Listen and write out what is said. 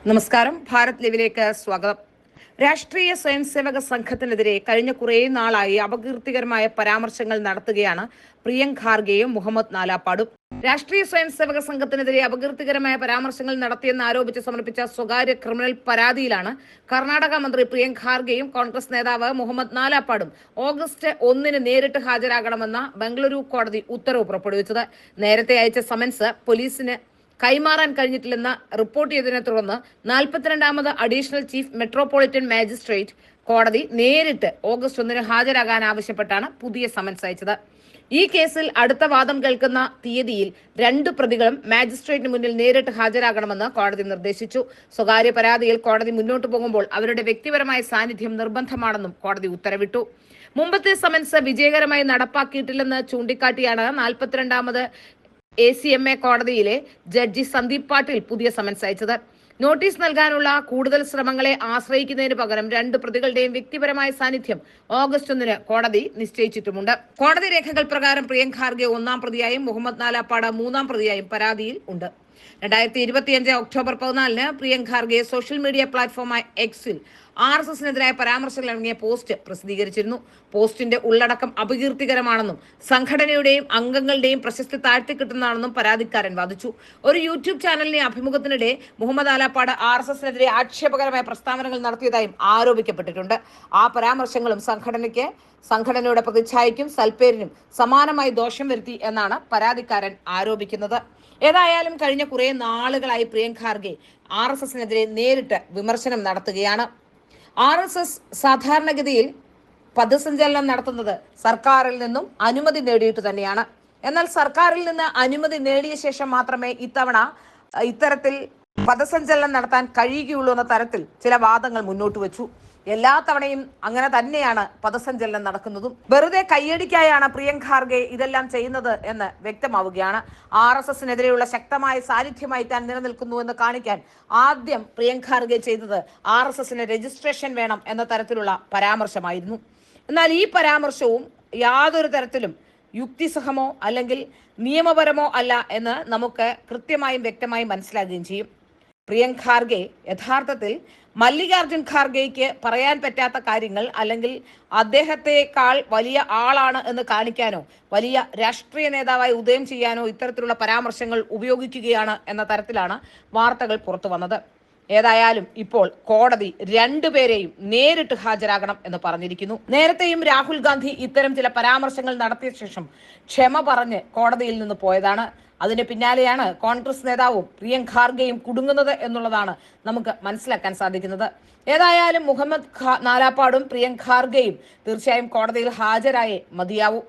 നമസ്കാരം. ഭാരത് ലൈവിലേക്ക് സ്വാഗതം. രാഷ്ട്രീയ സ്വയംസേവക സംഘത്തിനെതിരെ കഴിഞ്ഞ കുറേ നാളായി അപകീർത്തികരമായ പരാമർശങ്ങൾ നടത്തുകയാണ് പ്രിയങ്ക് ഖാർഗെയും മുഹമ്മദ് നാലാപ്പാടും. രാഷ്ട്രീയ സ്വയംസേവക സംഘത്തിനെതിരെ അപകീർത്തികരമായ പരാമർശങ്ങൾ നടത്തിയെന്ന് ആരോപിച്ച് സമർപ്പിച്ച സ്വകാര്യ ക്രിമിനൽ പരാതിയിലാണ് കർണാടക മന്ത്രി പ്രിയങ്ക് ഖാർഗെയും കോൺഗ്രസ് നേതാവ് മുഹമ്മദ് നാലാപ്പാടും ഓഗസ്റ്റ് 1 നേരിട്ട് ഹാജരാകണമെന്ന ബംഗളൂരു കോടതി ഉത്തരവ് പുറപ്പെടുവിച്ചത്. നേരത്തെ അയച്ച സമൻസ് പോലീസിന് കൈമാറാൻ കഴിഞ്ഞിട്ടില്ലെന്ന് റിപ്പോർട്ട് ചെയ്തതിനെ തുടർന്ന് 42ാമത് അഡീഷണൽ ചീഫ് മെട്രോപൊളിറ്റൻ മാജിസ്ട്രേറ്റ് കോടതി നേരിട്ട് ഓഗസ്റ്റ് 1 ഹാജരാകാൻ ആവശ്യപ്പെട്ടാണ് പുതിയ സമൻസ് അയച്ചത്. ഈ കേസിൽ അടുത്ത വാദം കേൾക്കുന്ന തീയതിയിൽ 2 പ്രതികളും മാജിസ്ട്രേറ്റിന് മുന്നിൽ നേരിട്ട് ഹാജരാകണമെന്ന് കോടതി നിർദ്ദേശിച്ചു. സ്വകാര്യ പരാതിയിൽ കോടതി മുന്നോട്ടു പോകുമ്പോൾ അവരുടെ വ്യക്തിപരമായ സാന്നിധ്യം നിർബന്ധമാണെന്നും കോടതി ഉത്തരവിട്ടു. മുമ്പത്തെ സമൻസ് വിജയകരമായി നടപ്പാക്കിയിട്ടില്ലെന്ന് ചൂണ്ടിക്കാട്ടിയാണ് 42ാമത് ACMA കോടതിയിലെ ജഡ്ജി സന്ദീപ് പാട്ടീൽ പുതിയ സമൻസ് അയച്ചത്. നോട്ടീസ് നൽകാനുള്ള കൂടുതൽ ശ്രമങ്ങളെ ആശ്രയിക്കുന്നതിന് പകരം 2 പ്രതികളുടെയും വ്യക്തിപരമായ സാന്നിധ്യം ഓഗസ്റ്റ് 1 കോടതി നിശ്ചയിച്ചിട്ടുമുണ്ട്. കോടതി രേഖകൾ പ്രകാരം പ്രിയങ്ക് ഖാർഗെ 1ാം പ്രതിയായും മുഹമ്മദ് നാലാപ്പാട് 3ാം പ്രതിയായും പരാതിയിൽ ഉണ്ട്. 2025 October 14 Priyank Kharge social media പ്ലാറ്റ്ഫോമായ എക്സിൽ RSSനെതിരായ പരാമർശങ്ങൾ അടങ്ങിയ പോസ്റ്റ് പ്രസിദ്ധീകരിച്ചിരുന്നു. പോസ്റ്റിന്റെ ഉള്ളടക്കം അപകീർത്തികരമാണെന്നും സംഘടനയുടെയും അംഗങ്ങളുടെയും പ്രശസ്തി താഴ്ത്തിക്കിട്ടുന്നതാണെന്നും പരാതിക്കാരൻ വാദിച്ചു. ഒരു യൂട്യൂബ് ചാനലിലെ അഭിമുഖത്തിനിടെ മുഹമ്മദ് ആലാപ്പാട് RSSനെതിരെ ആക്ഷേപകരമായ പ്രസ്താവനകൾ നടത്തിയതായും ആരോപിക്കപ്പെട്ടിട്ടുണ്ട്. ആ പരാമർശങ്ങളും സംഘടനയുടെ പ്രതിച്ഛായയ്ക്കും സൽപ്പേരിനും സമാനമായി ദോഷം വരുത്തി എന്നാണ് പരാതിക്കാരൻ ആരോപിക്കുന്നത്. ഏതായാലും കഴിഞ്ഞ കുറെ നാളുകളായി പ്രിയങ്ക് ഖാർഗെ RSSനെതിരെ നേരിട്ട് വിമർശനം നടത്തുകയാണ്. RSS സാധാരണഗതിയിൽ പദസഞ്ചലനം നടത്തുന്നത് സർക്കാരിൽ നിന്നും അനുമതി നേടിയിട്ട് തന്നെയാണ്. എന്നാൽ സർക്കാരിൽ നിന്ന് അനുമതി നേടിയ ശേഷം മാത്രമേ ഇത്തരത്തിൽ പദസഞ്ചലനം നടത്താൻ കഴിയുകയുള്ളൂ എന്ന തരത്തിൽ ചില വാദങ്ങൾ മുന്നോട്ട് വെച്ചു. എല്ലാ തവണയും അങ്ങനെ തന്നെയാണ് പദസഞ്ചലനം നടക്കുന്നതും. വെറുതെ കയ്യടിക്കായാണ് പ്രിയങ്ക് ഖാർഗെ ഇതെല്ലാം ചെയ്യുന്നത് എന്ന് വ്യക്തമാവുകയാണ്. RSSനെതിരെയുള്ള ശക്തമായ സാന്നിധ്യമായി താൻ നിലനിൽക്കുന്നു എന്ന് കാണിക്കാൻ ആദ്യം പ്രിയങ്ക് ഖാർഗെ ചെയ്തത് RSSന് രജിസ്ട്രേഷൻ വേണം എന്ന തരത്തിലുള്ള പരാമർശമായിരുന്നു. എന്നാൽ ഈ പരാമർശവും യാതൊരു തരത്തിലും യുക്തിസഹമോ അല്ലെങ്കിൽ നിയമപരമോ അല്ല എന്ന് നമുക്ക് കൃത്യമായും വ്യക്തമായും മനസ്സിലാകുകയും ചെയ്യും. പ്രിയങ്ക് ഖാർഗെ യഥാർത്ഥത്തിൽ മല്ലികാർജുൻ ഖാർഗെയ്ക്ക് പറയാൻ പറ്റാത്ത കാര്യങ്ങൾ അല്ലെങ്കിൽ അദ്ദേഹത്തെക്കാൾ വലിയ ആളാണ് എന്ന് കാണിക്കാനോ വലിയ രാഷ്ട്രീയ നേതാവായി ഉദയം ചെയ്യാനോ ഇത്തരത്തിലുള്ള പരാമർശങ്ങൾ ഉപയോഗിക്കുകയാണ് എന്ന തരത്തിലാണ് വാർത്തകൾ പുറത്തു വന്നത്. ഏതായാലും ഇപ്പോൾ കോടതി 2 പേരെയും നേരിട്ട് ഹാജരാകണം എന്ന് പറഞ്ഞിരിക്കുന്നു. നേരത്തെയും രാഹുൽ ഗാന്ധി ഇത്തരം ചില പരാമർശങ്ങൾ നടത്തിയ ശേഷം ക്ഷമ പറഞ്ഞ് കോടതിയിൽ നിന്ന് പോയതാണ്. അതിന് പിന്നാലെയാണ് കോൺഗ്രസ് നേതാവും പ്രിയങ്ക് ഖാർഗെയും കുടുങ്ങുന്നത് എന്നുള്ളതാണ് നമുക്ക് മനസ്സിലാക്കാൻ സാധിക്കുന്നത്. ഏതായാലും മുഹമ്മദ് നാലാപ്പാടും പ്രിയങ്ക് ഖാർഗെയും തീർച്ചയായും കോടതിയിൽ ഹാജരായേ മതിയാവൂ.